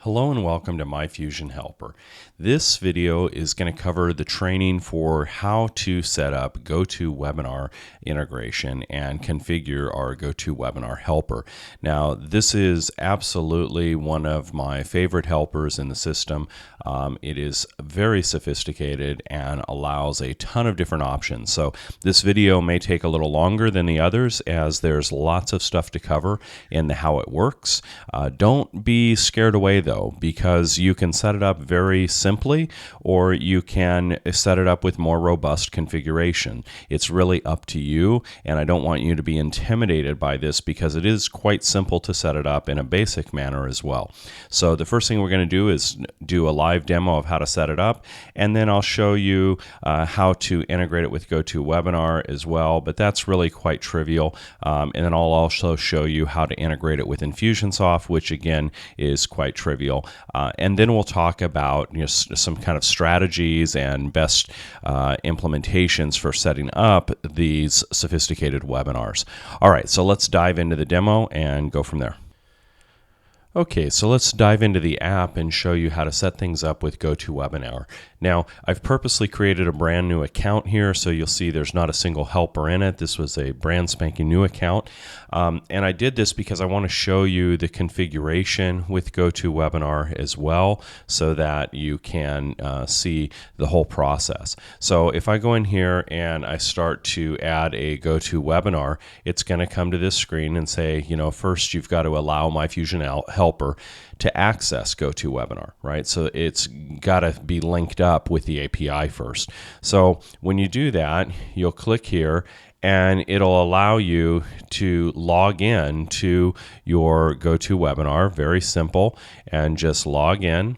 Hello and welcome to MyFusion Helper. This video is going to cover the training for how to set up GoToWebinar integration and configure our GoToWebinar Helper. Now, this is absolutely one of my favorite helpers in the system. It is very sophisticated and allows a ton of different options. So this video may take a little longer than the others as there's lots of stuff to cover in how it works. Don't be scared away though, because you can set it up very simply or you can set it up with more robust configuration. It's really up to you, and I don't want you to be intimidated by this because it is quite simple to set it up in a basic manner as well. So the first thing we're going to do is do a live demo of how to set it up, and then I'll show you how to integrate it with GoToWebinar as well, but that's really quite trivial. And then I'll also show you how to integrate it with Infusionsoft, which again is quite trivial. And then we'll talk about some kind of strategies and best implementations for setting up these sophisticated webinars. All right, so let's dive into the demo and go from there. Okay, so let's dive into the app and show you how to set things up with GoToWebinar. Now, I've purposely created a brand new account here, so you'll see there's not a single helper in it. This was a brand spanking new account. And I did this because I want to show you the configuration with GoToWebinar as well, so that you can see the whole process. So if I go in here and I start to add a GoToWebinar, it's going to come to this screen and say, first you've got to allow MyFusion Helper to access GoToWebinar, right? So it's got to be linked up with the API first. So when you do that, you'll click here and it'll allow you to log in to your GoToWebinar. Very simple, and just log in.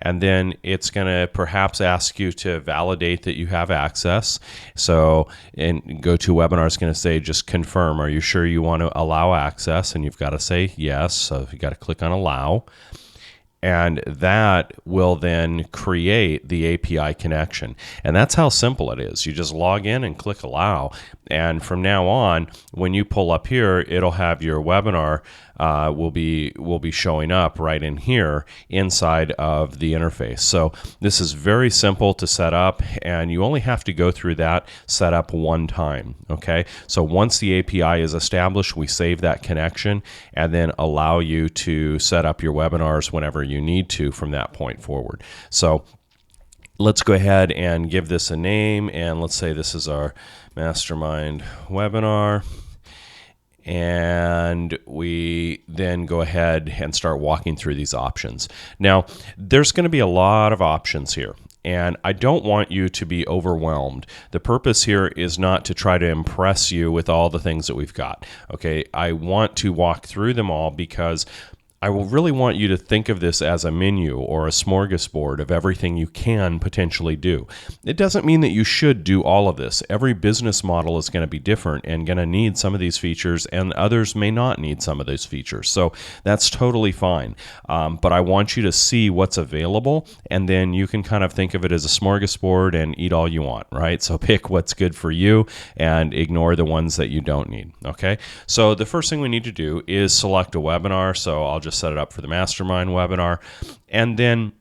And then it's going to perhaps ask you to validate that you have access. So in GoToWebinar is going to say, just confirm, are you sure you want to allow access? And you've got to say yes. So you've got to click on allow. And that will then create the API connection. And that's how simple it is. You just log in and click allow. And from now on, when you pull up here, it'll have your webinar will be showing up right in here inside of the interface. So this is very simple to set up, and you only have to go through that setup one time. Okay, so once the API is established, we save that connection and then allow you to set up your webinars whenever you need to from that point forward. So let's go ahead and give this a name, and let's say this is our mastermind webinar. And we then go ahead and start walking through these options. Now, there's going to be a lot of options here, and I don't want you to be overwhelmed. The purpose here is not to try to impress you with all the things that we've got. Okay, I want to walk through them all because I will really want you to think of this as a menu or a smorgasbord of everything you can potentially do. It doesn't mean that you should do all of this. Every business model is going to be different and going to need some of these features, and others may not need some of those features. So that's totally fine. But I want you to see what's available, and then you can kind of think of it as a smorgasbord and eat all you want, right? So pick what's good for you and ignore the ones that you don't need, okay? So the first thing we need to do is select a webinar. So I'll just set it up for the mastermind webinar, and then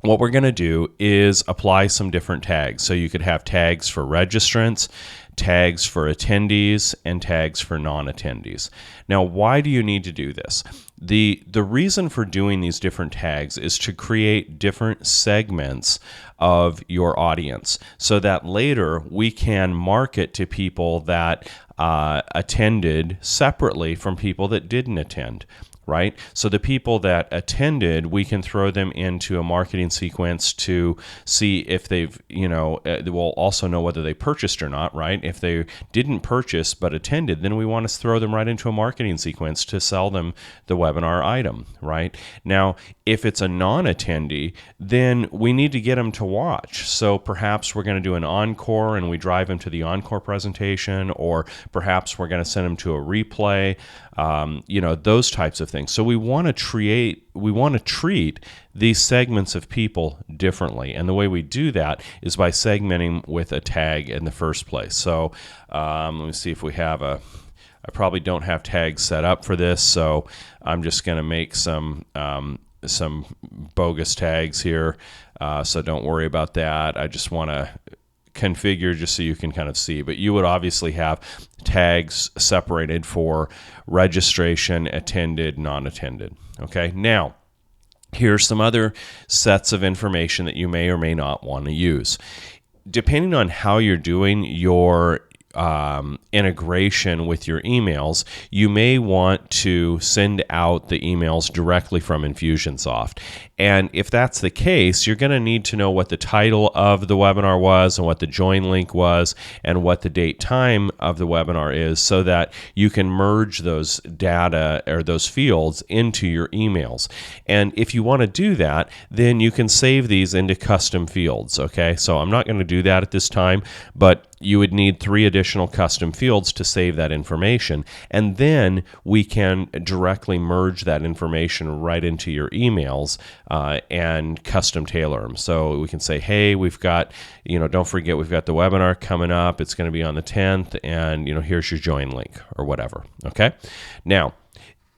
what we're going to do is apply some different tags. So you could have tags for registrants, tags for attendees, and tags for non-attendees. Now, why do you need to do this? The reason for doing these different tags is to create different segments of your audience so that later we can market to people that attended separately from people that didn't attend. Right? So the people that attended, we can throw them into a marketing sequence to see if they've, we'll also know whether they purchased or not, right? If they didn't purchase but attended, then we want to throw them right into a marketing sequence to sell them the webinar item, right? Now, if it's a non-attendee, then we need to get them to watch. So perhaps we're going to do an encore and we drive them to the encore presentation, or perhaps we're going to send them to a replay, those types of things. So we want to treat these segments of people differently, and the way we do that is by segmenting with a tag in the first place. So let me see if we have I probably don't have tags set up for this, so I'm just going to make some some bogus tags here, so don't worry about that. I just want to configure just so you can kind of see, but you would obviously have tags separated for registration, attended, non-attended. Okay, now here's some other sets of information that you may or may not want to use. Depending on how you're doing your integration with your emails, you may want to send out the emails directly from Infusionsoft. And if that's the case, you're going to need to know what the title of the webinar was and what the join link was and what the date time of the webinar is, so that you can merge those data or those fields into your emails. And if you want to do that, then you can save these into custom fields. Okay, so I'm not going to do that at this time, but you would need 3 additional custom fields to save that information. And then we can directly merge that information right into your emails and custom tailor them. So we can say, hey, we've got, don't forget, we've got the webinar coming up. It's going to be on the 10th, and, here's your join link or whatever. Okay. Now,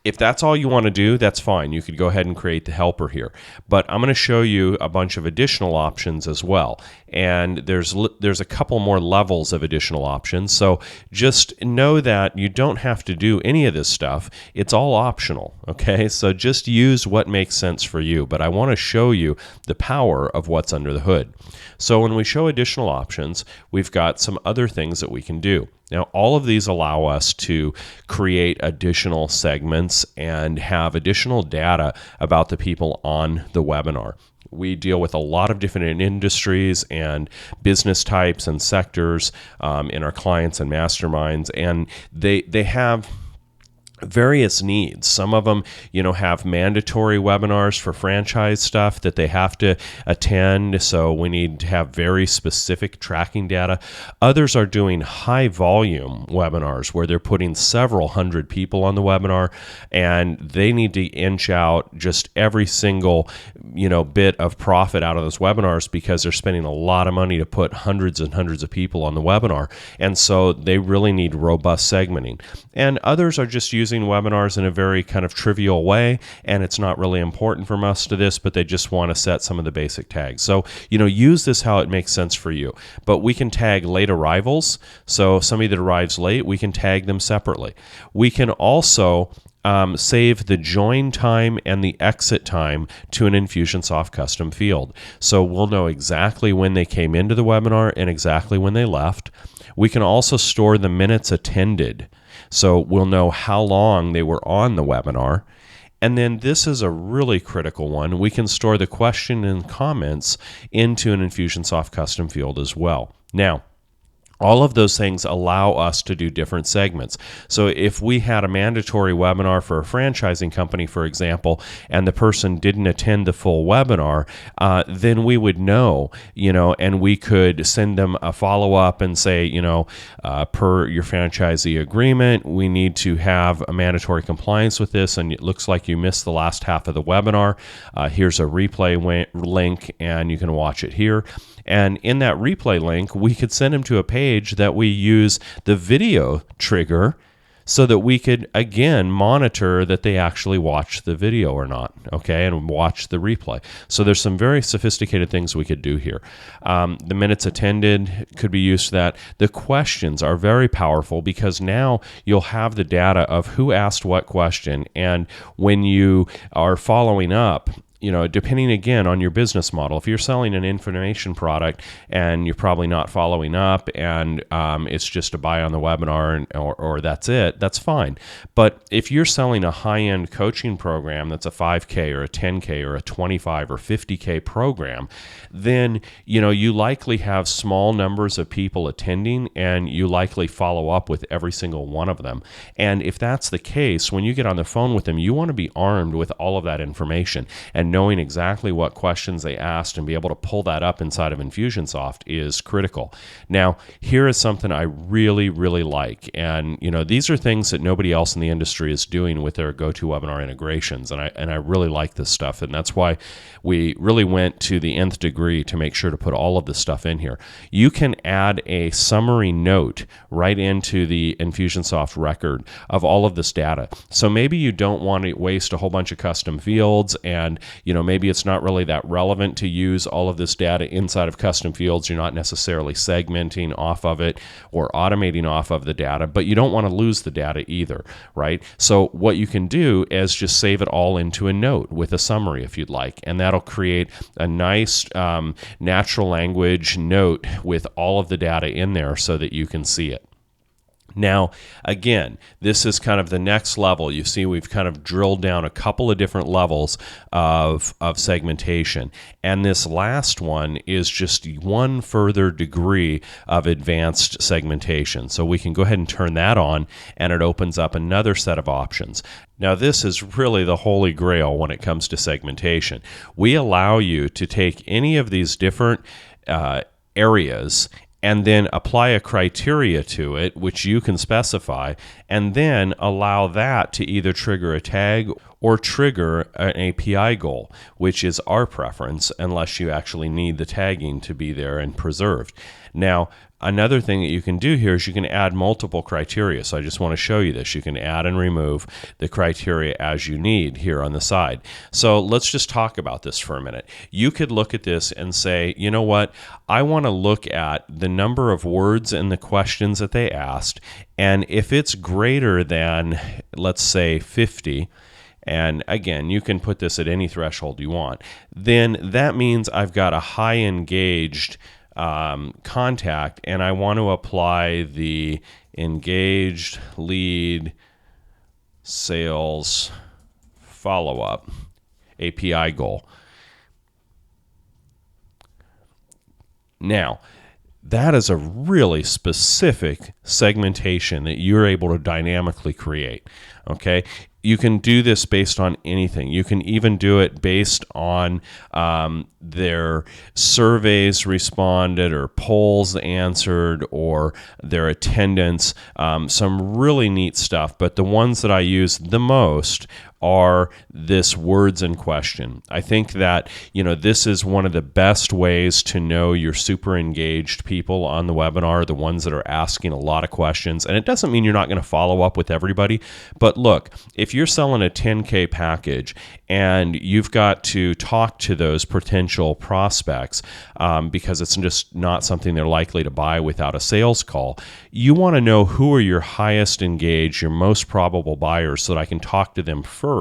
if that's all you want to do, that's fine. You could go ahead and create the helper here. But I'm going to show you a bunch of additional options as well. And there's a couple more levels of additional options. So just know that you don't have to do any of this stuff. It's all optional, okay? So just use what makes sense for you. But I want to show you the power of what's under the hood. So when we show additional options, we've got some other things that we can do. Now, all of these allow us to create additional segments and have additional data about the people on the webinar. We deal with a lot of different industries and business types and sectors in our clients and masterminds, and they have various needs. Some of them, have mandatory webinars for franchise stuff that they have to attend, so we need to have very specific tracking data. Others are doing high volume webinars where they're putting several hundred people on the webinar, and they need to inch out just every single, bit of profit out of those webinars because they're spending a lot of money to put hundreds and hundreds of people on the webinar, and so they really need robust segmenting. And others are just using webinars in a very kind of trivial way, and it's not really important for most of this, but they just want to set some of the basic tags. So, use this how it makes sense for you. But we can tag late arrivals. So somebody that arrives late, we can tag them separately. We can also save the join time and the exit time to an Infusionsoft custom field. So we'll know exactly when they came into the webinar and exactly when they left. We can also store the minutes attended. So we'll know how long they were on the webinar. And then this is a really critical one. We can store the question and comments into an Infusionsoft custom field as well. Now, all of those things allow us to do different segments. So if we had a mandatory webinar for a franchising company, for example, and the person didn't attend the full webinar, then we would know, and we could send them a follow-up and say, per your franchisee agreement, we need to have a mandatory compliance with this, and it looks like you missed the last half of the webinar. Here's a replay link, and you can watch it here. And in that replay link, we could send them to a page that we use the video trigger so that we could, again, monitor that they actually watch the video or not, okay, and watch the replay. So there's some very sophisticated things we could do here. The minutes attended could be used for that. The questions are very powerful because now you'll have the data of who asked what question, and when you are following up, depending again on your business model, if you're selling an information product and you're probably not following up and it's just a buy on the webinar or that's it, that's fine. But if you're selling a high-end coaching program that's a 5K or a 10K or a 25 or 50K program, then you likely have small numbers of people attending and you likely follow up with every single one of them. And if that's the case, when you get on the phone with them, you want to be armed with all of that information and and knowing exactly what questions they asked and be able to pull that up inside of Infusionsoft is critical. Now, here is something I really, really like. And, these are things that nobody else in the industry is doing with their GoToWebinar integrations. And I really like this stuff. And that's why we really went to the nth degree to make sure to put all of this stuff in here. You can add a summary note right into the Infusionsoft record of all of this data. So maybe you don't want to waste a whole bunch of custom fields, and maybe it's not really that relevant to use all of this data inside of custom fields. You're not necessarily segmenting off of it or automating off of the data, but you don't want to lose the data either, right? So what you can do is just save it all into a note with a summary if you'd like, and that'll create a nice natural language note with all of the data in there so that you can see it. Now, again, this is kind of the next level. You see, we've kind of drilled down a couple of different levels of segmentation. And this last one is just one further degree of advanced segmentation. So we can go ahead and turn that on, and it opens up another set of options. Now, this is really the holy grail when it comes to segmentation. We allow you to take any of these different areas and then apply a criteria to it, which you can specify, and then allow that to either trigger a tag or trigger an API goal, which is our preference, unless you actually need the tagging to be there and preserved. Now, another thing that you can do here is you can add multiple criteria. So I just want to show you this. You can add and remove the criteria as you need here on the side. So let's just talk about this for a minute. You could look at this and say, you know what? I want to look at the number of words in the questions that they asked. And if it's greater than, let's say, 50, and again, you can put this at any threshold you want, then that means I've got a high engaged contact, and I want to apply the engaged lead sales follow-up API goal. Now, that is a really specific segmentation that you're able to dynamically create. Okay, you can do this based on anything. You can even do it based on their surveys responded or polls answered or their attendance. Some really neat stuff, but the ones that I use the most are this words in question. I think that, this is one of the best ways to know your super engaged people on the webinar, the ones that are asking a lot of questions. And it doesn't mean you're not going to follow up with everybody, but look, if you're selling a 10K package and you've got to talk to those potential prospects because it's just not something they're likely to buy without a sales call, you want to know who are your highest engaged, your most probable buyers, so that I can talk to them first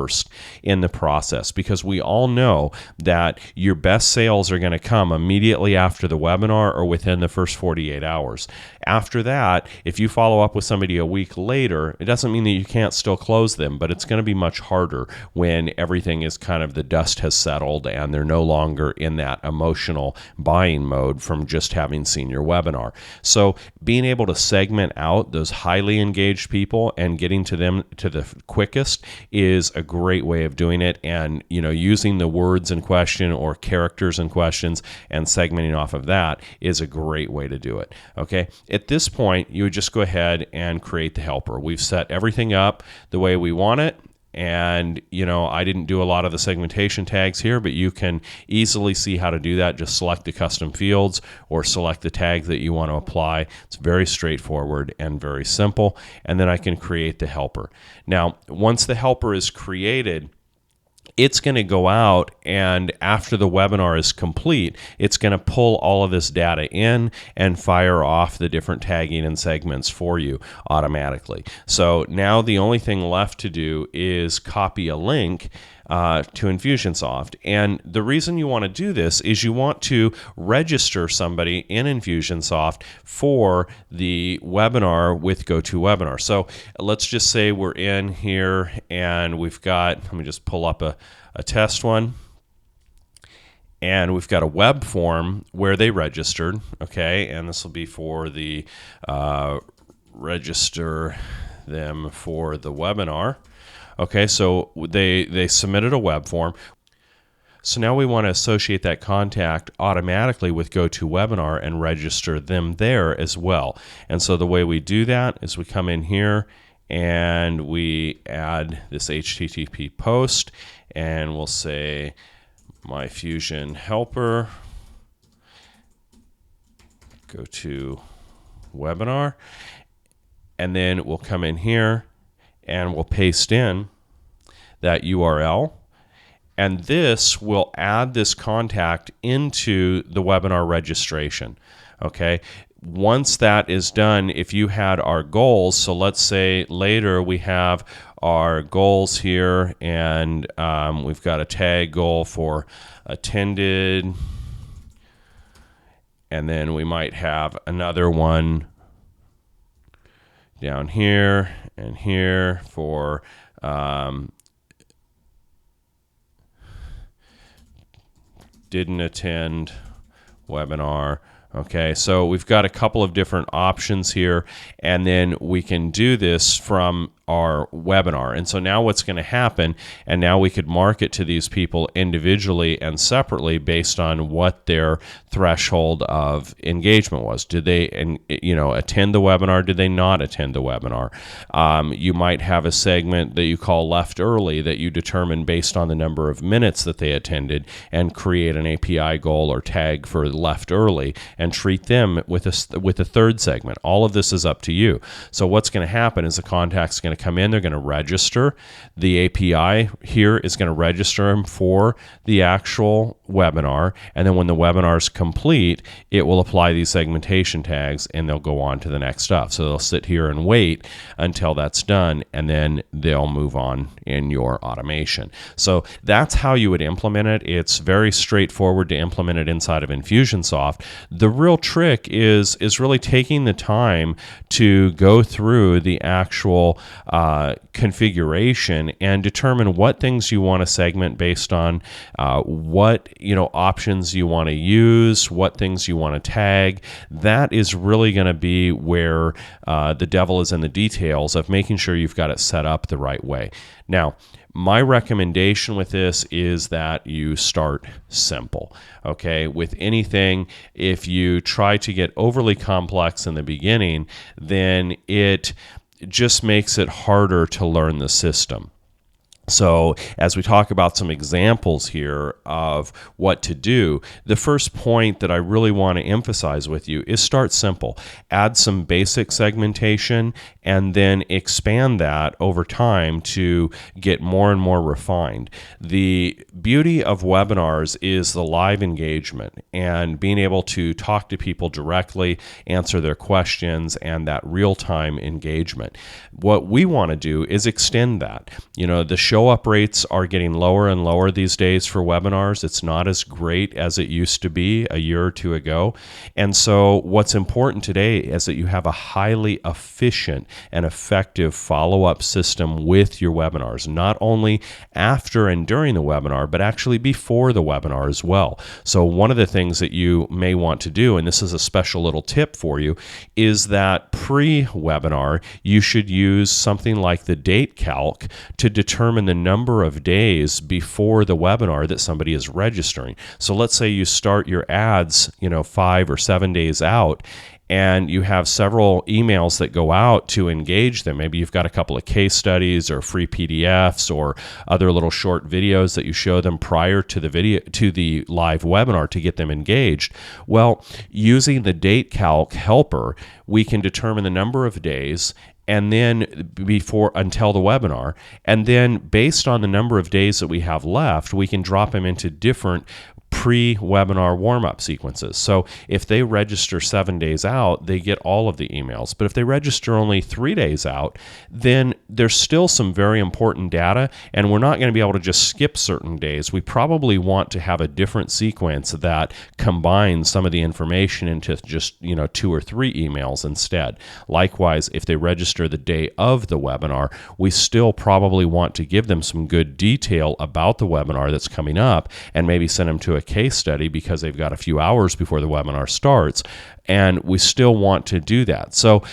in the process, because we all know that your best sales are going to come immediately after the webinar or within the first 48 hours. After that, if you follow up with somebody a week later, it doesn't mean that you can't still close them, but it's going to be much harder when everything is kind of, the dust has settled and they're no longer in that emotional buying mode from just having seen your webinar. So being able to segment out those highly engaged people and getting to them to the quickest is a great way of doing it. And, using the words in question or characters in questions and segmenting off of that is a great way to do it. Okay. At this point, you would just go ahead and create the helper. We've set everything up the way we want it. And, I didn't do a lot of the segmentation tags here, but you can easily see how to do that. Just select the custom fields or select the tag that you want to apply. It's very straightforward and very simple. And then I can create the helper. Now, once the helper is created, it's going to go out, and after the webinar is complete, it's going to pull all of this data in and fire off the different tagging and segments for you automatically. So now the only thing left to do is copy a link to Infusionsoft. And the reason you want to do this is you want to register somebody in Infusionsoft for the webinar with GoToWebinar. So let's just say we're in here and we've got, let me just pull up a test one. And we've got a web form where they registered, okay? And this will be for the register them for the webinar. Okay, so they submitted a web form. So now we want to associate that contact automatically with GoToWebinar and register them there as well. And so the way we do that is we come in here and we add this HTTP post, and we'll say My Fusion Helper GoToWebinar, and then we'll come in here and we'll paste in that URL, and this will add this contact into the webinar registration. Okay, once that is done, if you had our goals, so let's say later we have our goals here, and we've got a tag goal for attended, and then we might have another one down here and here for didn't attend webinar. Okay, so we've got a couple of different options here, and then we can do this from our webinar. And so now what's going to happen, and now we could market to these people individually and separately based on what their threshold of engagement was. Did they attend the webinar? Did they not attend the webinar? You might have a segment that you call left early that you determine based on the number of minutes that they attended and create an API goal or tag for left early and treat them with a third segment. All of this is up to you. So what's going to happen is the contact's going to come in, they're going to register. The API here is going to register them for the actual webinar, and then when the webinar is complete, it will apply these segmentation tags and they'll go on to the next stuff. So they'll sit here and wait until that's done, and then they'll move on in your automation. So that's how you would implement it. It's very straightforward to implement it inside of Infusionsoft. The real trick is really taking the time to go through the actual configuration and determine what things you want to segment based on what options you want to use, what things you want to tag. That is really going to be where the devil is in the details of making sure you've got it set up the right way. Now, my recommendation with this is that you start simple. Okay, with anything, if you try to get overly complex in the beginning, then it just makes it harder to learn the system. So as we talk about some examples here of what to do, the first point that I really want to emphasize with you is start simple. Add some basic segmentation and then expand that over time to get more and more refined. The beauty of webinars is the live engagement and being able to talk to people directly, answer their questions, and that real-time engagement. What we want to do is extend that. The show-up rates are getting lower and lower these days for webinars. It's not as great as it used to be a year or two ago. And so what's important today is that you have a highly efficient and effective follow-up system with your webinars, not only after and during the webinar, but actually before the webinar as well. So one of the things that you may want to do, and this is a special little tip for you, is that pre-webinar, you should use something like the date calc to determine the number of days before the webinar that somebody is registering. So let's say you start your ads, 5 or 7 days out, and you have several emails that go out to engage them. Maybe you've got a couple of case studies or free PDFs or other little short videos that you show them prior to the live webinar to get them engaged. Well, using the date calc helper, we can determine the number of days and then until the webinar, and then based on the number of days that we have left, we can drop them into different pre-webinar warm-up sequences. So if they register 7 days out, they get all of the emails. But if they register only 3 days out, then there's still some very important data, and we're not going to be able to just skip certain days. We probably want to have a different sequence that combines some of the information into just 2 or 3 emails instead. Likewise, if they register the day of the webinar, we still probably want to give them some good detail about the webinar that's coming up and maybe send them to a case study because they've got a few hours before the webinar starts, and we still want to do that. So,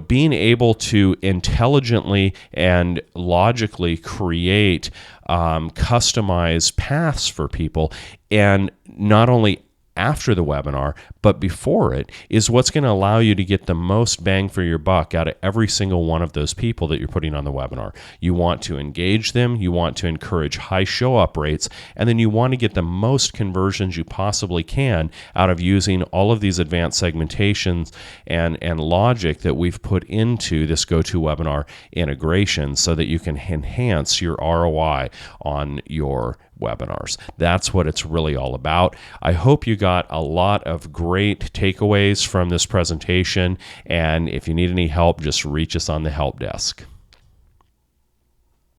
being able to intelligently and logically create customized paths for people, and not only after the webinar, but before it, is what's going to allow you to get the most bang for your buck out of every single one of those people that you're putting on the webinar. You want to engage them, you want to encourage high show-up rates, and then you want to get the most conversions you possibly can out of using all of these advanced segmentations and logic that we've put into this GoToWebinar integration so that you can enhance your ROI on your webinars. That's what it's really all about. I hope you got a lot of great takeaways from this presentation, and if you need any help, just reach us on the help desk.